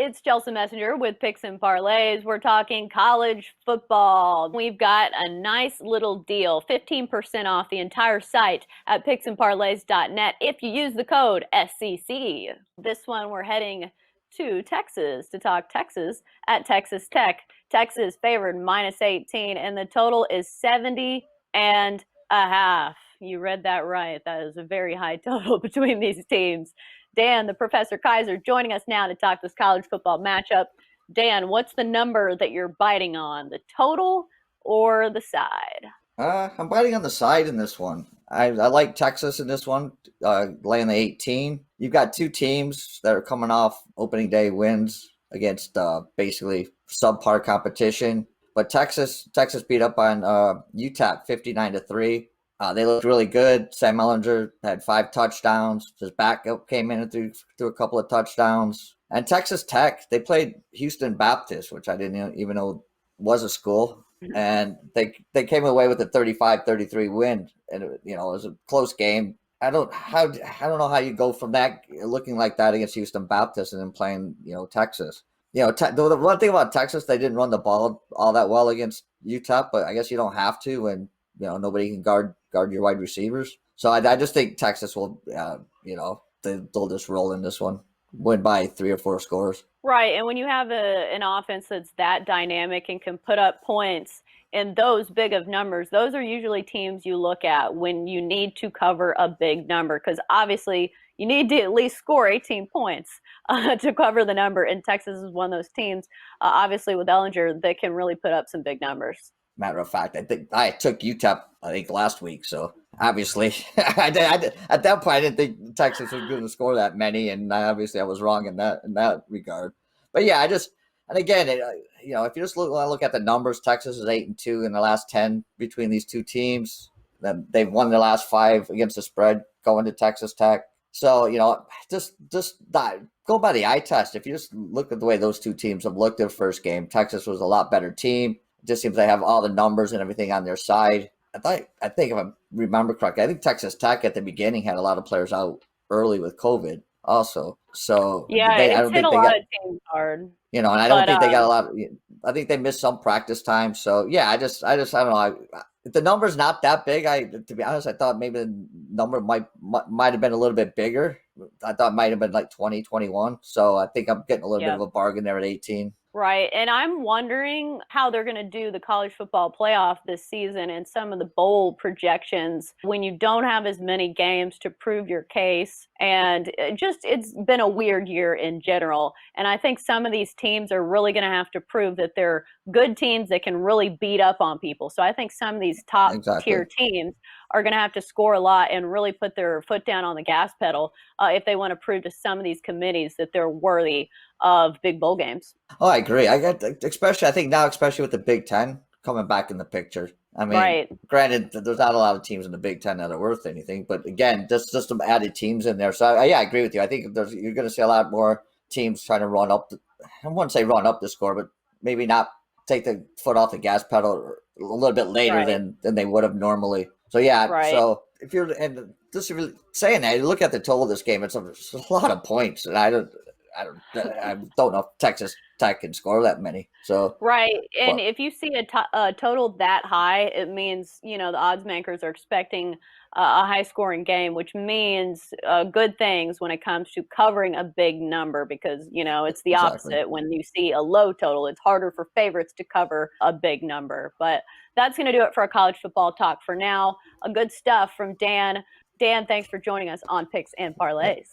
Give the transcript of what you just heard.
It's Chelsa Messenger with Picks and Parlays. We're talking college football. We've got a nice little deal, 15% off the entire site at picksandparlays.net if you use the code SCC. This one we're heading to Texas to talk Texas at Texas Tech. Texas favored -18 and the total is 70 and a half. You read that right. That is a very high total between these teams. Dan, the Professor Kaiser, joining us now to talk this college football matchup. Dan, what's the number that you're biting on, the total or the side? I'm biting on the side in this one. I like Texas in this one, laying the 18. You've got two teams that are coming off opening day wins against basically subpar competition. But Texas beat up on UTEP 59-3. They looked really good. Sam Ellinger had 5 touchdowns. His backup came in and threw a couple of touchdowns. And Texas Tech, they played Houston Baptist, which I didn't even know was a school. And they came away with a 35-33 win. And it was a close game. I don't know how you go from that looking like that against Houston Baptist and then playing Texas. The one thing about Texas, they didn't run the ball all that well against UTEP, but I guess you don't have to when nobody can guard your wide receivers. So I just think Texas will, they'll just roll in this one, win by 3 or 4 scores. Right, and when you have an offense that's that dynamic and can put up points in those big of numbers, those are usually teams you look at when you need to cover a big number, because obviously you need to at least score 18 points to cover the number, and Texas is one of those teams, obviously with Ellinger, that can really put up some big numbers. Matter of fact, I think I took UTEP, last week. So obviously, I did, at that point, I didn't think Texas was going to score that many, and obviously I was wrong in that regard. But yeah, and again, if you just look at the numbers, Texas is 8-2 in the last 10 between these two teams. Then they've won the last 5 against the spread going to Texas Tech. So just go by the eye test. If you just look at the way those two teams have looked their first game, Texas was a lot better team. It just seems they have all the numbers and everything on their side. I think if I remember correctly, I think Texas Tech at the beginning had a lot of players out early with COVID also. So yeah, it's hit a lot of teams hard. And I don't think they got a lot. I think they missed some practice time. So yeah, I don't know. The number's not that big. To be honest, I thought maybe the number might have been a little bit bigger. I thought it might have been like 20, 21. So I think I'm getting a little bit of a bargain there at 18. Right. And I'm wondering how they're going to do the college football playoff this season and some of the bowl projections when you don't have as many games to prove your case. And it's been a weird year in general. And I think some of these teams are really going to have to prove that they're good teams that can really beat up on people. So I think some of these top tier teams are going to have to score a lot and really put their foot down on the gas pedal if they want to prove to some of these committees that they're worthy of big bowl games. Oh, I agree. I think now, especially with the Big Ten coming back in the picture. I mean, Granted, there's not a lot of teams in the Big Ten that are worth anything, but again, just some added teams in there. So I agree with you. I think you're going to see a lot more teams trying to run up. I wouldn't say run up the score, but maybe not take the foot off the gas pedal a little bit later than they would have normally. So yeah, so if you're saying that, you look at the total of this game, it's a lot of points, and I don't know if Texas Tech can score that many. So and if you see a total that high, it means the odds makers are expecting a high scoring game, which means good things when it comes to covering a big number, because it's the opposite. When you see a low total, it's harder for favorites to cover a big number. But that's going to do it for our college football talk for now. Good stuff from Dan. Dan, thanks for joining us on Picks and Parlays.